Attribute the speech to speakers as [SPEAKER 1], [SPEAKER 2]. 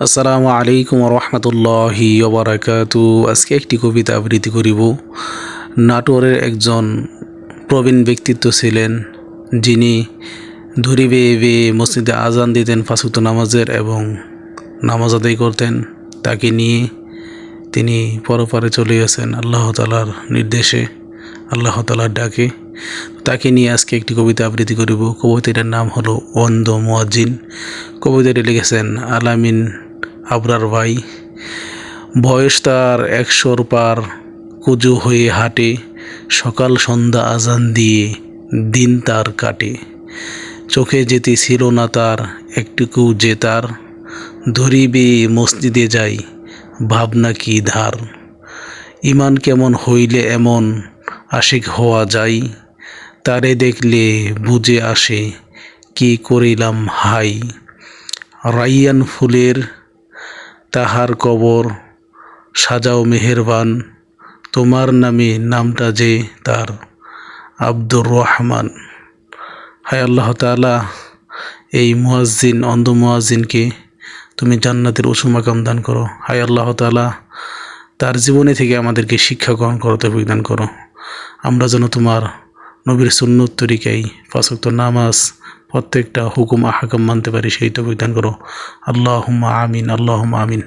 [SPEAKER 1] আসসালামু আলাইকুম রহমতুল্লাহি ওবারাকাতু। আজকে একটি কবিতা আবৃত্তি করিব। নাটোরের একজন প্রবীণ ব্যক্তিত্ব ছিলেন, যিনি ধরি বেয়ে বেয়ে মসজিদে আজান দিতেন পাঁচ ওয়াক্ত নামাজের এবং নামাজ আদায় করতেন। তাকে নিয়ে তিনি পরপারে চলে গেছেন আল্লাহ তাআলার নির্দেশে, আল্লাহ তাআলার ডাকে। তাকে নিয়ে আজকে একটি কবিতা আবৃত্তি করিব। কবিতাটার নাম হলো অন্ধ মুয়াজ্জিন। কবিতাটি লিখেছেন আলামিন আবরার ভাই। বয়স তার 100-র পার, কুজো হয়ে হাঁটে, সকাল সন্ধ্যা আজান দিয়ে দিন তার কাটে। চোখে যেতে ছিল না তার একটুকু যে তার, ধরিবে মসজিদে যাই ভাবনা কি ধার। ইমান কেমন হইলে এমন আশিক হওয়া যায়, তারে দেখলে বুঝে আসে কি করিলাম হাই। রাইয়ান ফুলের তাহার কবর, সাজাও মেহেরবান, তোমার নামে নামটা যে তার আব্দুর রহমান। হায় আল্লাহ তাআলা, এই মুয়াজ্জিন, অন্ধ মুয়াজ্জিনকে তুমি জান্নাতের উঁচু মাকাম দান করো। হায় আল্লাহ তাআলা, তার জীবনে থেকে আমাদেরকে শিক্ষা গ্রহণ করো, তৌফিক দান করো। আমরা যেন তোমার নবীর সুন্নত তরিকায় পাঁচ ওয়াক্ত নামাজ, প্রত্যেকটা হুকুম আহকাম মানতে পারি, সেই তৌফিক দান করো। আল্লাহুম্মা আমিন, আল্লাহুম্মা আমিন।